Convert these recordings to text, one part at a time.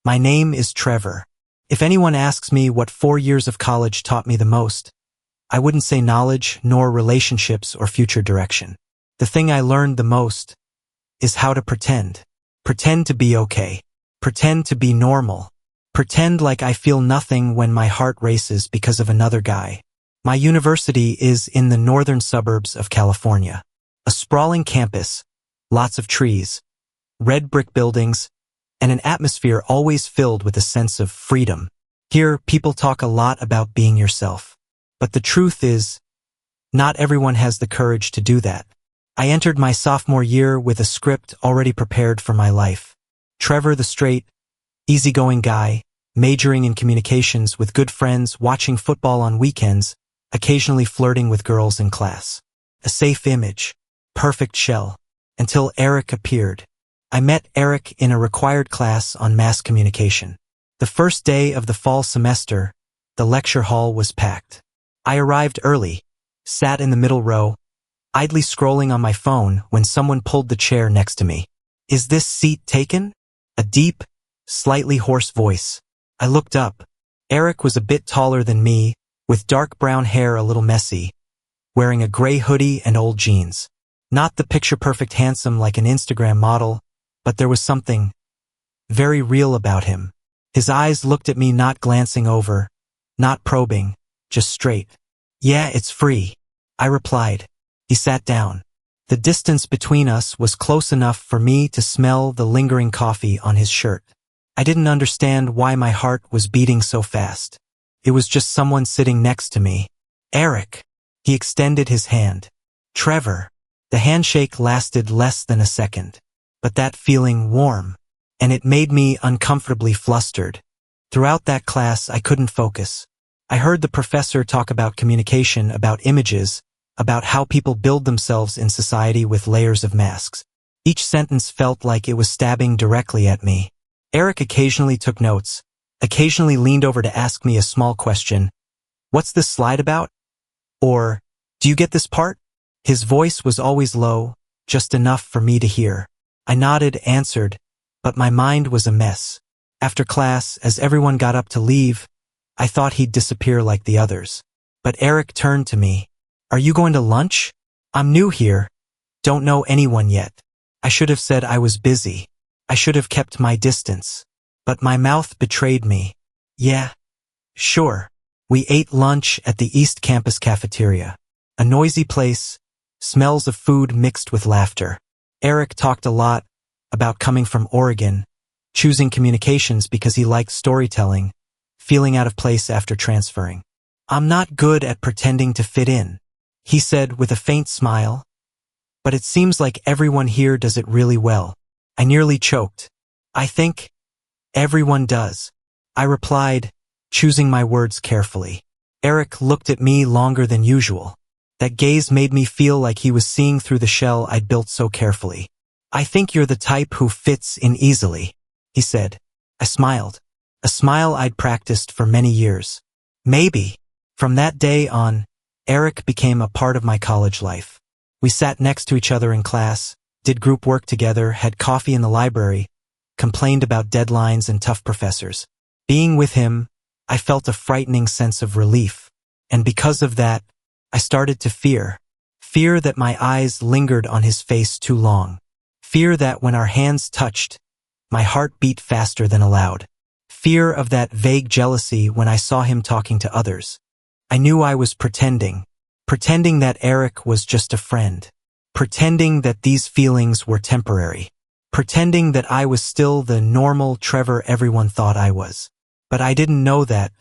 My name is Trevor. If anyone asks me what 4 years of college taught me the most, I wouldn't say knowledge, nor relationships or future direction. The thing I learned the most is how to pretend. Pretend to be okay. Pretend to be normal. Pretend like I feel nothing when my heart races because of another guy. My university is in the northern suburbs of California. A sprawling campus, lots of trees, red brick buildings, and an atmosphere always filled with a sense of freedom. Here, people talk a lot about being yourself. But the truth is, not everyone has the courage to do that. I entered my sophomore year with a script already prepared for my life. Trevor the straight, easygoing guy, majoring in communications with good friends, watching football on weekends, occasionally flirting with girls in class. A safe image. Perfect shell. Until Eric appeared. I met Eric in a required class on mass communication. The first day of the fall semester, the lecture hall was packed. I arrived early, sat in the middle row, idly scrolling on my phone when someone pulled the chair next to me. "Is this seat taken?" A deep, slightly hoarse voice. I looked up. Eric was a bit taller than me, with dark brown hair a little messy, wearing a gray hoodie and old jeans. Not the picture-perfect handsome like an Instagram model, but there was something very real about him. His eyes looked at me, not glancing over, not probing, just straight. "Yeah, it's free," I replied. He sat down. The distance between us was close enough for me to smell the lingering coffee on his shirt. I didn't understand why my heart was beating so fast. It was just someone sitting next to me. "Eric." He extended his hand. "Trevor." The handshake lasted less than a second, but that feeling warm, and it made me uncomfortably flustered. Throughout that class, I couldn't focus. I heard the professor talk about communication, about images, about how people build themselves in society with layers of masks. Each sentence felt like it was stabbing directly at me. Eric occasionally took notes, occasionally leaned over to ask me a small question. "What's this slide about?" Or, "Do you get this part?" His voice was always low, just enough for me to hear. I nodded, answered, but my mind was a mess. After class, as everyone got up to leave, I thought he'd disappear like the others. But Eric turned to me. "Are you going to lunch? I'm new here. Don't know anyone yet." I should have said I was busy. I should have kept my distance. But my mouth betrayed me. "Yeah, sure." We ate lunch at the East Campus cafeteria. A noisy place, smells of food mixed with laughter. Eric talked a lot about coming from Oregon, choosing communications because he liked storytelling, feeling out of place after transferring. "I'm not good at pretending to fit in," he said with a faint smile, "but it seems like everyone here does it really well." I nearly choked. "I think everyone does," I replied, choosing my words carefully. Eric looked at me longer than usual. That gaze made me feel like he was seeing through the shell I'd built so carefully. "I think you're the type who fits in easily," he said. I smiled, a smile I'd practiced for many years. Maybe. From that day on, Eric became a part of my college life. We sat next to each other in class, did group work together, had coffee in the library, complained about deadlines and tough professors. Being with him, I felt a frightening sense of relief. And because of that, I started to fear. Fear that my eyes lingered on his face too long. Fear that when our hands touched, my heart beat faster than allowed. Fear of that vague jealousy when I saw him talking to others. I knew I was pretending that Eric was just a friend. Pretending that these feelings were temporary. Pretending that I was still the normal Trevor everyone thought I was. But I didn't know that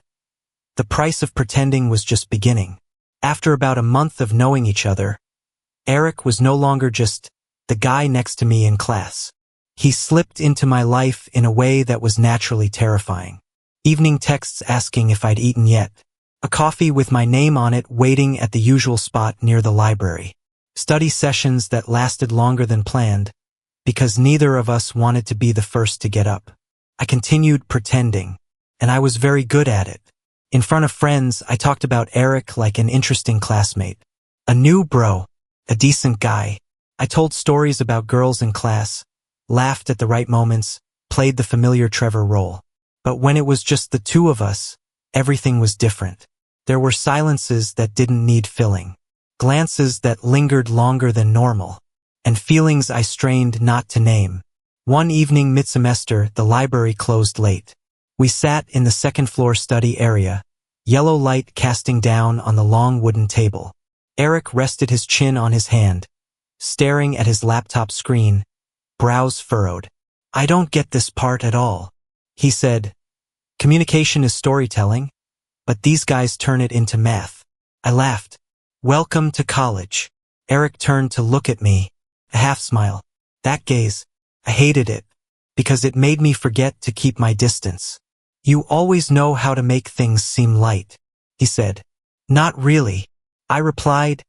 the price of pretending was just beginning. After about a month of knowing each other, Eric was no longer just the guy next to me in class. He slipped into my life in a way that was naturally terrifying. Evening texts asking if I'd eaten yet. A coffee with my name on it waiting at the usual spot near the library. Study sessions that lasted longer than planned, because neither of us wanted to be the first to get up. I continued pretending, and I was very good at it. In front of friends, I talked about Eric like an interesting classmate. A new bro, a decent guy. I told stories about girls in class, laughed at the right moments, played the familiar Trevor role. But when it was just the two of us, everything was different. There were silences that didn't need filling, glances that lingered longer than normal, and feelings I strained not to name. One evening mid-semester, the library closed late. We sat in the second-floor study area, yellow light casting down on the long wooden table. Eric rested his chin on his hand, staring at his laptop screen, brows furrowed. "I don't get this part at all," he said. "Communication is storytelling, but these guys turn it into math." I laughed. "Welcome to college." Eric turned to look at me, a half-smile. That gaze, I hated it, because it made me forget to keep my distance. "You always know how to make things seem light," he said. "Not really," I replied.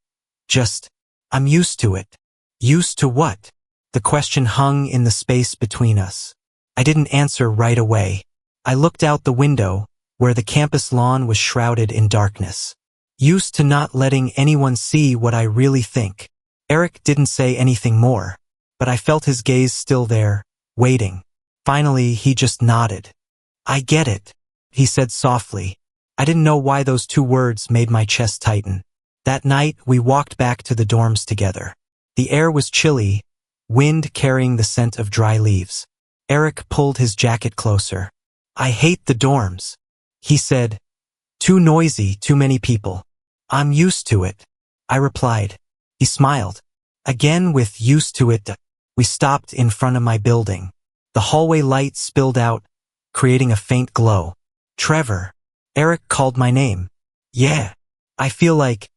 "Just, I'm used to it." "Used to what?" The question hung in the space between us. I didn't answer right away. I looked out the window, where the campus lawn was shrouded in darkness. "Used to not letting anyone see what I really think." Eric didn't say anything more, but I felt his gaze still there, waiting. Finally, he just nodded. "I get it," he said softly. I didn't know why those two words made my chest tighten. That night, we walked back to the dorms together. The air was chilly, wind carrying the scent of dry leaves. Eric pulled his jacket closer. "I hate the dorms," he said. "Too noisy, too many people." "I'm used to it," I replied. He smiled. Again with "used to it." We stopped in front of my building. The hallway light spilled out, creating a faint glow. "Trevor." Eric called my name. "Yeah. I feel like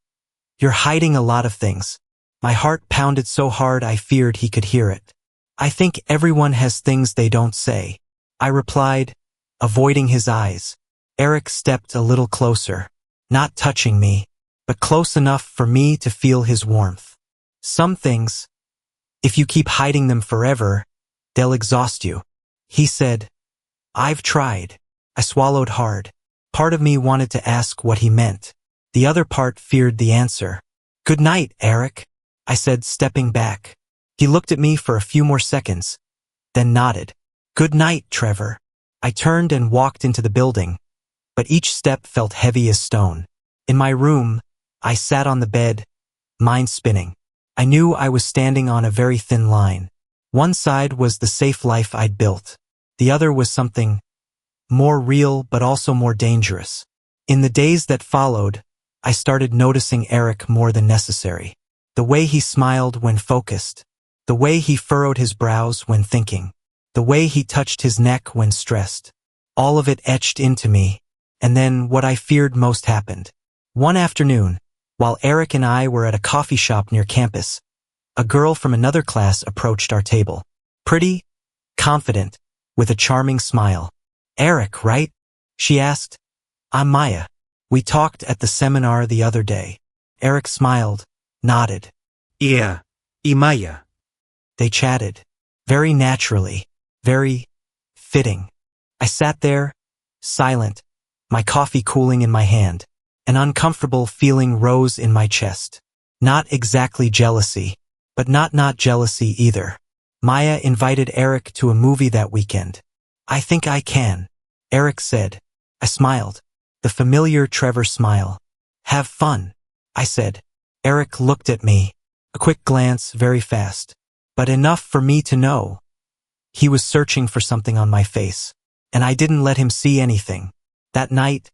you're hiding a lot of things." My heart pounded so hard I feared he could hear it. "I think everyone has things they don't say," I replied, avoiding his eyes. Eric stepped a little closer, not touching me, but close enough for me to feel his warmth. "Some things, if you keep hiding them forever, they'll exhaust you," he said. "I've tried." I swallowed hard. Part of me wanted to ask what he meant. The other part feared the answer. "Good night, Eric," I said, stepping back. He looked at me for a few more seconds, then nodded. "Good night, Trevor." I turned and walked into the building, but each step felt heavy as stone. In my room, I sat on the bed, mind spinning. I knew I was standing on a very thin line. One side was the safe life I'd built. The other was something more real but also more dangerous. In the days that followed, I started noticing Eric more than necessary. The way he smiled when focused. The way he furrowed his brows when thinking. The way he touched his neck when stressed. All of it etched into me. And then what I feared most happened. One afternoon, while Eric and I were at a coffee shop near campus, a girl from another class approached our table. Pretty, confident, with a charming smile. "Eric, right?" she asked. "I'm Maya. We talked at the seminar the other day." Eric smiled, nodded. "Yeah, Maya." They chatted. Very naturally. Very fitting. I sat there, silent, my coffee cooling in my hand. An uncomfortable feeling rose in my chest. Not exactly jealousy, but not jealousy either. Maya invited Eric to a movie that weekend. "I think I can," Eric said. I smiled. The familiar Trevor smile. "Have fun," I said. Eric looked at me. A quick glance, very fast. But enough for me to know. He was searching for something on my face, and I didn't let him see anything. That night,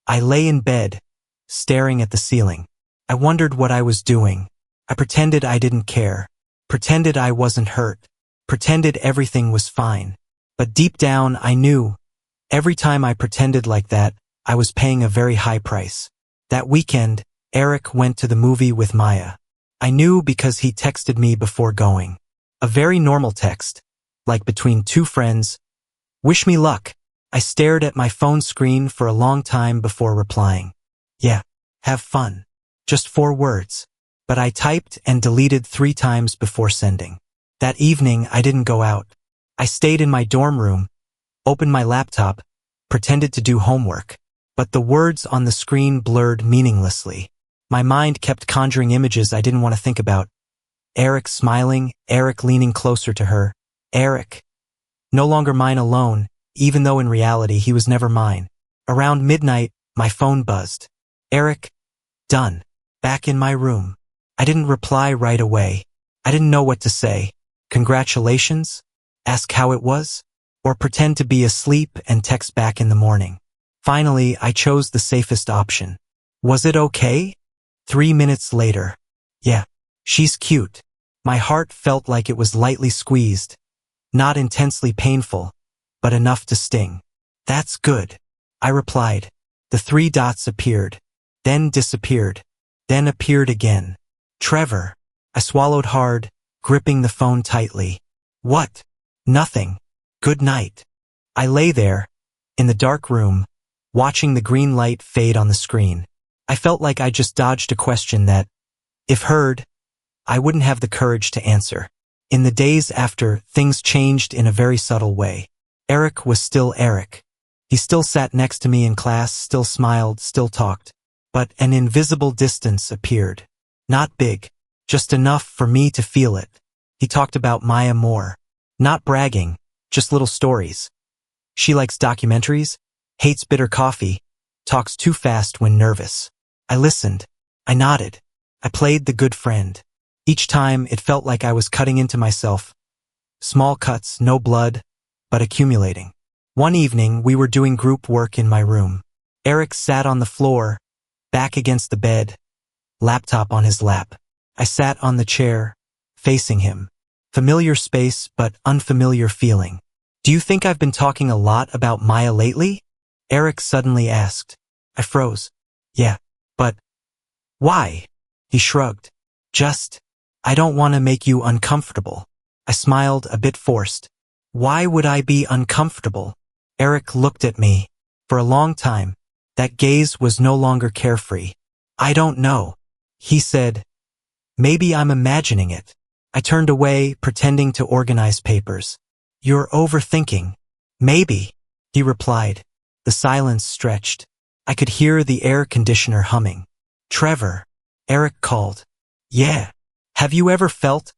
I lay in bed, staring at the ceiling. I wondered what I was doing. I pretended I didn't care. Pretended I wasn't hurt. Pretended everything was fine. But deep down, I knew, every time I pretended like that, I was paying a very high price. That weekend, Eric went to the movie with Maya. I knew because he texted me before going. A very normal text, like between two friends. "Wish me luck." I stared at my phone screen for a long time before replying. "Yeah, have fun." Just 4 words. But I typed and deleted 3 times before sending. That evening, I didn't go out. I stayed in my dorm room, opened my laptop, pretended to do homework. But the words on the screen blurred meaninglessly. My mind kept conjuring images I didn't want to think about. Eric smiling, Eric leaning closer to her. Eric, no longer mine alone, even though in reality he was never mine. Around midnight, my phone buzzed. Eric, done. Back in my room. I didn't reply right away. I didn't know what to say. Congratulations? Ask how it was? Or pretend to be asleep and text back in the morning. Finally, I chose the safest option. Was it okay? 3 minutes later. Yeah, she's cute. My heart felt like it was lightly squeezed. Not intensely painful, but enough to sting. That's good. I replied. The 3 dots appeared, then disappeared, then appeared again. Trevor. I swallowed hard, gripping the phone tightly. What? Nothing. Good night. I lay there, in the dark room, watching the green light fade on the screen. I felt like I just dodged a question that, if heard, I wouldn't have the courage to answer. In the days after, things changed in a very subtle way. Eric was still Eric. He still sat next to me in class, still smiled, still talked. But an invisible distance appeared. Not big, just enough for me to feel it. He talked about Maya more. Not bragging, just little stories. She likes documentaries, hates bitter coffee, talks too fast when nervous. I listened. I nodded. I played the good friend. Each time it felt like I was cutting into myself. Small cuts, no blood, but accumulating. One evening, we were doing group work in my room. Eric sat on the floor, back against the bed, laptop on his lap. I sat on the chair, facing him. Familiar space, but unfamiliar feeling. Do you think I've been talking a lot about Maya lately? Eric suddenly asked. I froze. Yeah, but why? He shrugged. I don't want to make you uncomfortable. I smiled, a bit forced. Why would I be uncomfortable? Eric looked at me. For a long time, that gaze was no longer carefree. I don't know. He said, maybe I'm imagining it. I turned away, pretending to organize papers. You're overthinking. Maybe, he replied. The silence stretched. I could hear the air conditioner humming. Trevor, Eric called. Yeah. Have you ever felt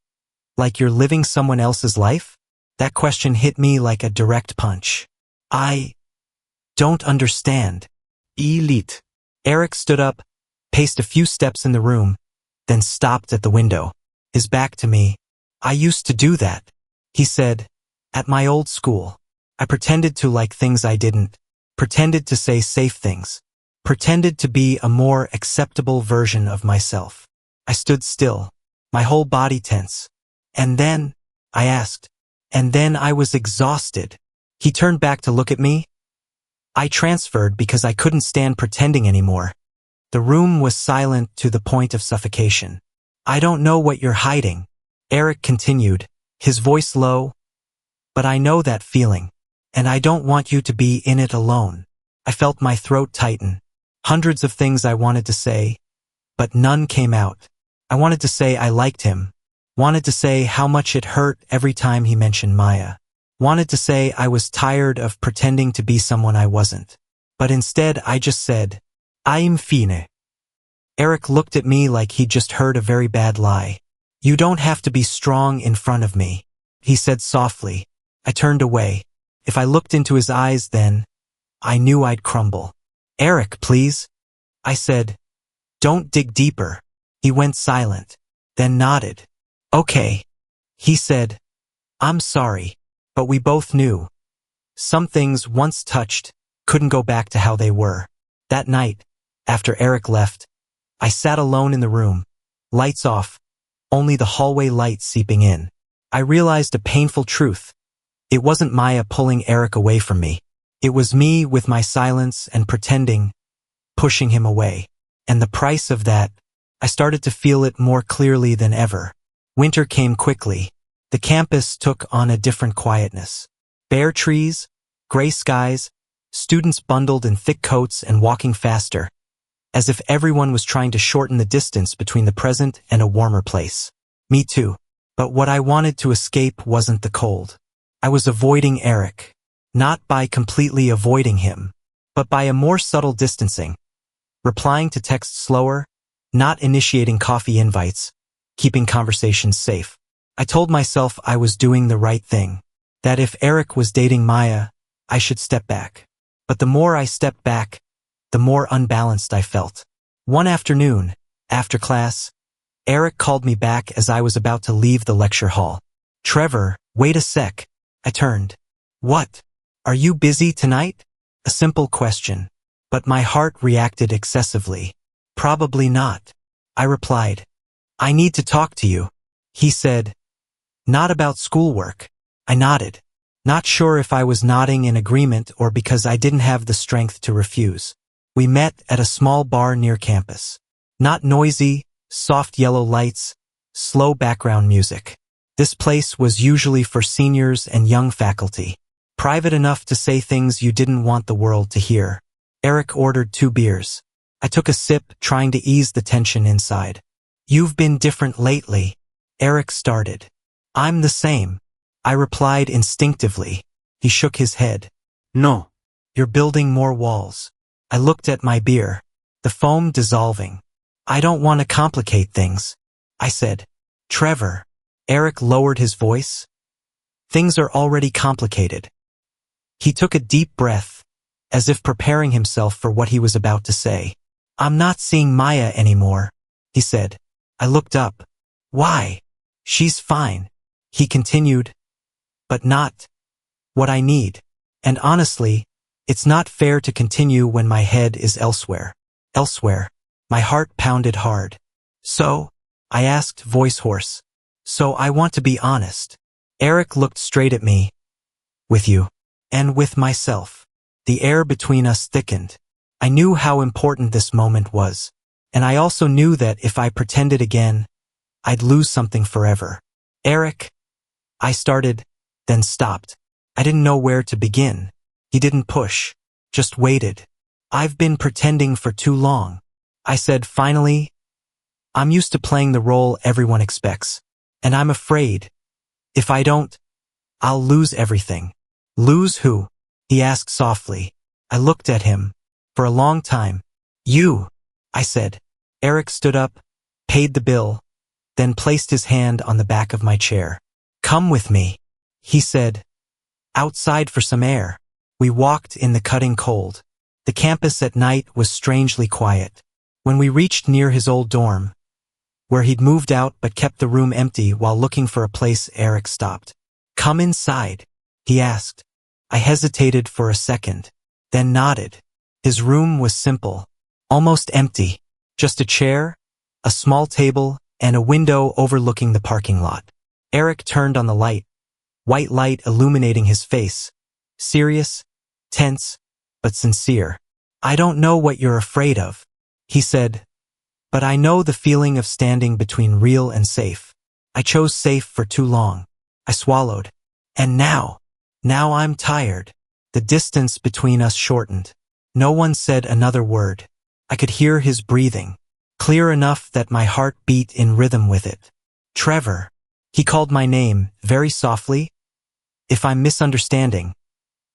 like you're living someone else's life? That question hit me like a direct punch. I don't understand. Elite. Eric stood up, paced a few steps in the room, then stopped at the window, his back to me. I used to do that, he said, at my old school. I pretended to like things I didn't, pretended to say safe things, pretended to be a more acceptable version of myself. I stood still, my whole body tense. And then, I asked, and then I was exhausted. He turned back to look at me. I transferred because I couldn't stand pretending anymore. The room was silent to the point of suffocation. I don't know what you're hiding, Eric continued, his voice low, but I know that feeling, and I don't want you to be in it alone. I felt my throat tighten. Hundreds of things I wanted to say, but none came out. I wanted to say I liked him, wanted to say how much it hurt every time he mentioned Maya. Wanted to say I was tired of pretending to be someone I wasn't. But instead I just said, I'm fine. Eric looked at me like he'd just heard a very bad lie. You don't have to be strong in front of me, he said softly. I turned away. If I looked into his eyes then, I knew I'd crumble. Eric, please, I said. Don't dig deeper. He went silent, then nodded. Okay, he said. I'm sorry. But we both knew. Some things once touched couldn't go back to how they were. That night, after Eric left, I sat alone in the room, lights off, only the hallway light seeping in. I realized a painful truth. It wasn't Maya pulling Eric away from me. It was me with my silence and pretending, pushing him away. And the price of that, I started to feel it more clearly than ever. Winter came quickly. The campus took on a different quietness. Bare trees, gray skies, students bundled in thick coats and walking faster, as if everyone was trying to shorten the distance between the present and a warmer place. Me too. But what I wanted to escape wasn't the cold. I was avoiding Eric. Not by completely avoiding him, but by a more subtle distancing. Replying to texts slower, not initiating coffee invites, keeping conversations safe. I told myself I was doing the right thing. That if Eric was dating Maya, I should step back. But the more I stepped back, the more unbalanced I felt. One afternoon, after class, Eric called me back as I was about to leave the lecture hall. "Trevor, wait a sec." I turned. "What? Are you busy tonight?" A simple question. But my heart reacted excessively. "Probably not," I replied. "I need to talk to you." He said, "Not about schoolwork." I nodded, not sure if I was nodding in agreement or because I didn't have the strength to refuse. We met at a small bar near campus. Not noisy, soft yellow lights, slow background music. This place was usually for seniors and young faculty. Private enough to say things you didn't want the world to hear. Eric ordered 2 beers. I took a sip, trying to ease the tension inside. "You've been different lately," Eric started. "I'm the same," I replied instinctively. He shook his head. No. "You're building more walls." I looked at my beer, the foam dissolving. "I don't want to complicate things," I said. "Trevor." Eric lowered his voice. "Things are already complicated." He took a deep breath, as if preparing himself for what he was about to say. "I'm not seeing Maya anymore," he said. I looked up. "Why?" "She's fine," he continued, "but not what I need. And honestly, it's not fair to continue when my head is elsewhere." Elsewhere. My heart pounded hard. "So?" I asked, voice hoarse. "So I want to be honest." Eric looked straight at me. "With you. And with myself." The air between us thickened. I knew how important this moment was. And I also knew that if I pretended again, I'd lose something forever. "Eric," I started, then stopped. I didn't know where to begin. He didn't push, just waited. "I've been pretending for too long," I said finally. "I'm used to playing the role everyone expects. And I'm afraid, if I don't, I'll lose everything." "Lose who?" he asked softly. I looked at him. For a long time. "You," I said. Eric stood up, paid the bill, then placed his hand on the back of my chair. "Come with me," he said. "Outside for some air." We walked in the cutting cold. The campus at night was strangely quiet. When we reached near his old dorm, where he'd moved out but kept the room empty while looking for a place, Eric stopped. "Come inside," he asked. I hesitated for a second, then nodded. His room was simple, almost empty. Just a chair, a small table, and a window overlooking the parking lot. Eric turned on the light, white light illuminating his face. Serious, tense, but sincere. "I don't know what you're afraid of," he said, "but I know the feeling of standing between real and safe. I chose safe for too long." I swallowed. "And now I'm tired." The distance between us shortened. No one said another word. I could hear his breathing, clear enough that my heart beat in rhythm with it. "Trevor." He called my name, very softly. "If I'm misunderstanding,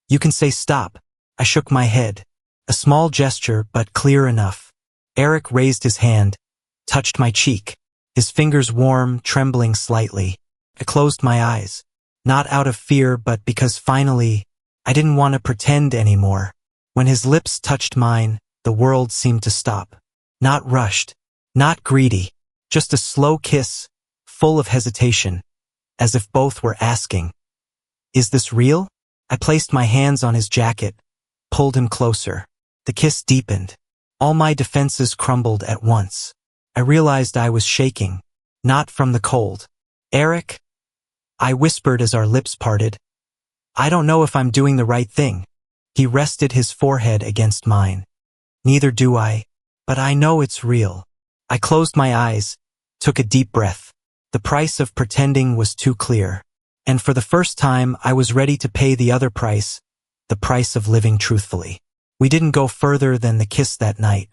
you can say stop." I shook my head. A small gesture, but clear enough. Eric raised his hand, touched my cheek, his fingers warm, trembling slightly. I closed my eyes, not out of fear, but because finally, I didn't want to pretend anymore. When his lips touched mine, the world seemed to stop. Not rushed, not greedy, just a slow kiss, full of hesitation, as if both were asking, "Is this real?" I placed my hands on his jacket, pulled him closer. The kiss deepened. All my defenses crumbled at once. I realized I was shaking, not from the cold. "Eric," I whispered as our lips parted, "I don't know if I'm doing the right thing." He rested his forehead against mine. "Neither do I, but I know it's real." I closed my eyes, took a deep breath. The price of pretending was too clear. And for the first time, I was ready to pay the other price, the price of living truthfully. We didn't go further than the kiss that night.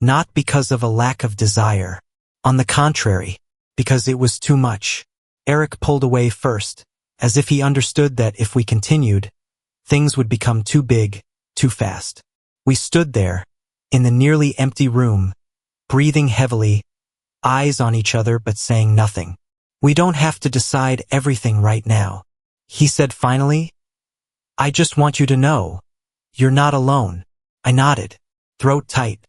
Not because of a lack of desire. On the contrary, because it was too much. Eric pulled away first, as if he understood that if we continued, things would become too big, too fast. We stood there, in the nearly empty room, breathing heavily, eyes on each other but saying nothing. "We don't have to decide everything right now," he said finally. I just want you to know. You're not alone. I nodded, throat tight.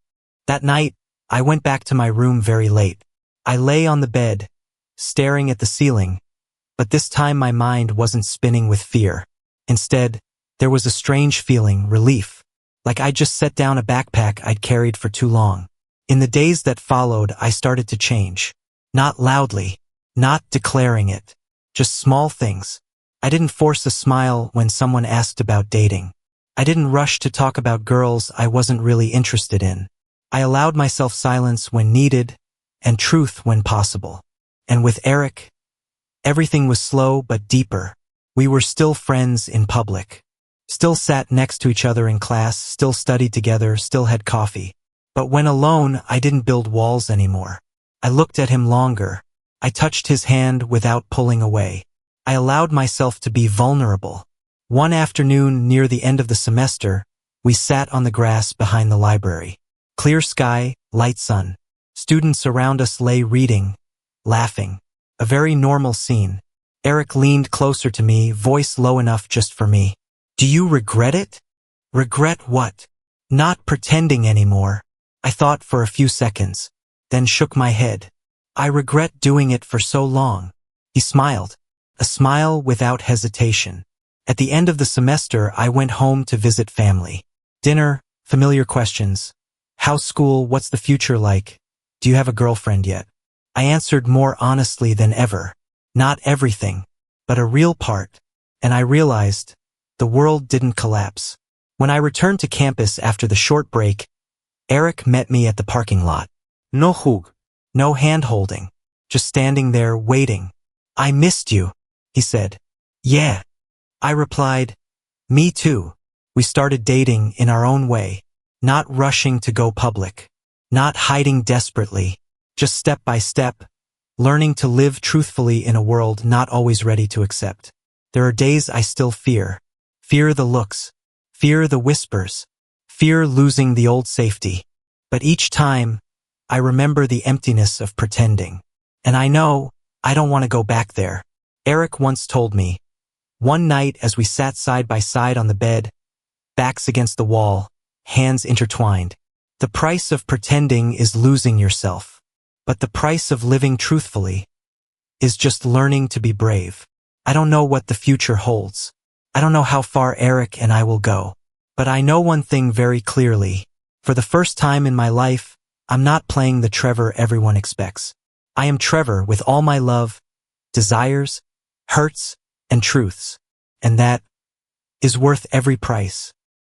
That night, I went back to my room very late. I lay on the bed, staring at the ceiling, but this time my mind wasn't spinning with fear. Instead, there was a strange feeling, relief, like I'd just set down a backpack I'd carried for too long. In the days that followed, I started to change. Not loudly, not declaring it, just small things. I didn't force a smile when someone asked about dating. I didn't rush to talk about girls I wasn't really interested in. I allowed myself silence when needed and truth when possible. And with Eric, everything was slow but deeper. We were still friends in public. Still sat next to each other in class, still studied together, still had coffee. But when alone, I didn't build walls anymore. I looked at him longer. I touched his hand without pulling away. I allowed myself to be vulnerable. One afternoon near the end of the semester, we sat on the grass behind the library. Clear sky, light sun. Students around us lay reading, laughing. A very normal scene. Eric leaned closer to me, voice low enough just for me. Do you regret it? Regret what? Not pretending anymore. I thought for a few seconds, then shook my head. I regret doing it for so long. He smiled, a smile without hesitation. At the end of the semester, I went home to visit family. Dinner, familiar questions. How's school? What's the future like? Do you have a girlfriend yet? I answered more honestly than ever. Not everything, but a real part. And I realized the world didn't collapse. When I returned to campus after the short break, Eric met me at the parking lot. No hug, no hand-holding, just standing there waiting. I missed you, he said. Yeah. I replied, me too. We started dating in our own way, not rushing to go public, not hiding desperately, just step by step, learning to live truthfully in a world not always ready to accept. There are days I still fear. Fear the looks, fear the whispers, fear losing the old safety. But each time, I remember the emptiness of pretending. And I know I don't want to go back there. Eric once told me, one night as we sat side by side on the bed, backs against the wall, hands intertwined, the price of pretending is losing yourself. But the price of living truthfully is just learning to be brave. I don't know what the future holds. I don't know how far Eric and I will go. But I know one thing very clearly. For the first time in my life, I'm not playing the Trevor everyone expects. I am Trevor with all my love, desires, hurts, and truths. And that is worth every price.